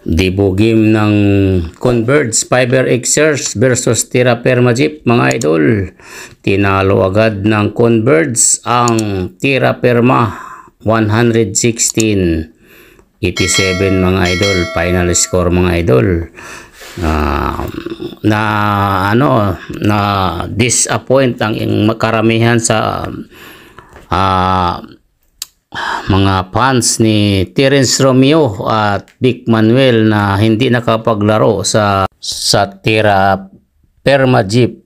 Debugim ng Converge Fiber Xers versus Tira Perma-Jeep mga idol. Tinalo agad ng Converge ang Tira Perma 116-87 mga idol. Final score mga idol. Na disappoint ang karamihan sa mga fans ni Terence Romeo at Vic Manuel na hindi nakapaglaro sa Tira Perma-Jeep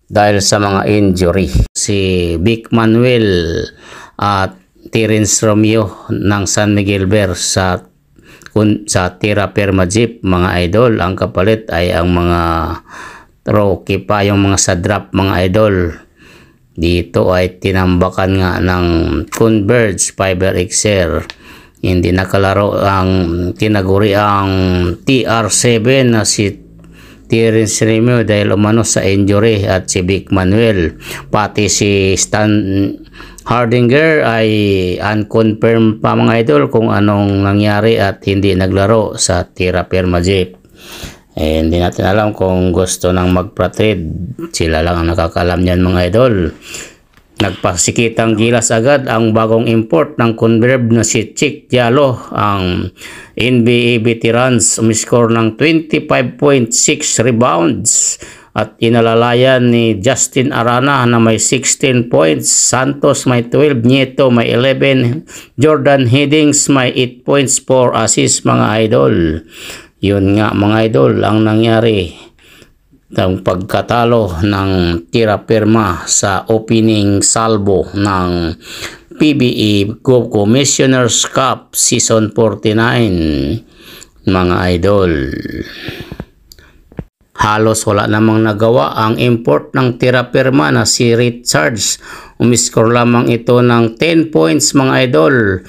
dahil sa mga injury. Si Vic Manuel at Terence Romeo ng San Miguel Bear sa Tira Perma-Jeep mga idol. Ang kapalit ay ang mga Rocky pa, yung mga sadrap mga idol. Dito ay tinambakan nga ng Converge Fiber Xer. Hindi nakalaro ang tinaguri ang TR7 na si Terence Romeo dahil umano sa injury at si Vic Manuel. Pati si Stan Hardinger ay unconfirmed pa mga idol kung anong nangyari at hindi naglaro sa Tira Perma-Jeep. Hindi natin alam kung gusto nang magpa-trade. Sila lang ang nakakaalam niyan mga idol. Nagpasikitang gilas agad ang bagong import ng Converge na si Chick Diallo. Ang NBA veterans umiscore ng 25.6 rebounds at inalalayan ni Justin Arana na may 16 points, Santos may 12, Nieto may 11, Jordan Hiddings may 8 points, 4 assists mga idol. Yun nga mga idol ang nangyari ng pagkatalo ng Tira Perma sa opening salvo ng PBE Commissioner's Cup Season 49 mga idol. Halos wala namang nagawa ang import ng Tira Perma na si Richards. Umiscore lamang ito ng 10 points mga idol.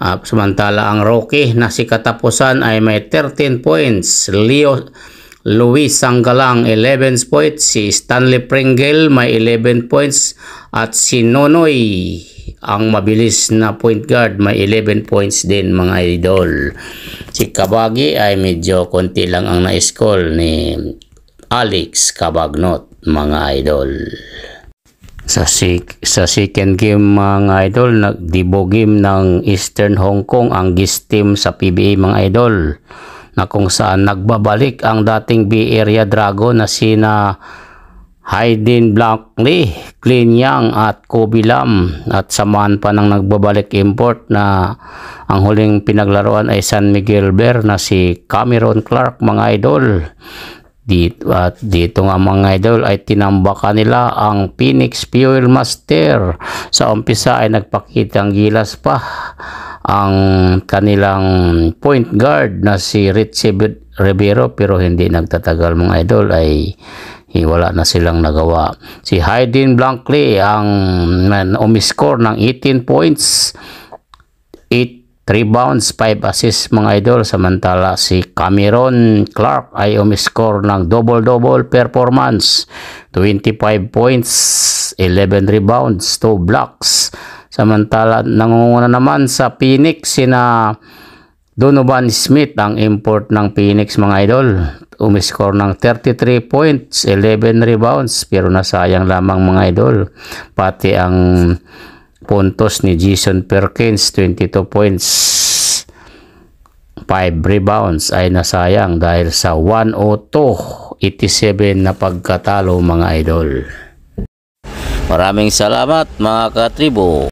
Samantala ang Rocky na si katapusan ay may 13 points. Luis Sanggalang 11 points. Si Stanley Pringle may 11 points. At si Nonoy ang mabilis na point guard may 11 points din mga idol. Si Kabagi ay medyo konti lang ang na-score ni Alex Cabagnot mga idol. Sa second game mga idol, nagdebugim ng Eastern Hong Kong ang GIS team sa PBA mga idol, na kung saan nagbabalik ang dating Bay Area Dragon na sina Hayden Blankley, Clin Yang at Kobe Lam, at samahan pa ng nagbabalik import na ang huling pinaglaruan ay San Miguel Bear na si Cameron Clark mga idol. Dito nga mga idol ay tinambakan nila ang Phoenix Fuel Master. Sa umpisa ay nagpakitang gilas pa ang kanilang point guard na si Richie Rivero, pero hindi nagtatagal mga idol ay wala na silang nagawa. Si Hayden Blankley ang umiscore ng 18 points, 8 rebounds, 5 assists mga idol. Samantala si Cameron Clark ay umiscore ng double-double performance, 25 points, 11 rebounds, 2 blocks. Samantala nangunguna naman sa Phoenix sina Donovan Smith, ang import ng Phoenix mga idol. Umiscore ng 33 points, 11 rebounds, pero nasayang lamang mga idol. Pati ang puntos ni Jason Perkins, 22 points, 5 rebounds ay nasayang dahil sa 102-87 na pagkatalo mga idol. Maraming salamat mga katribo.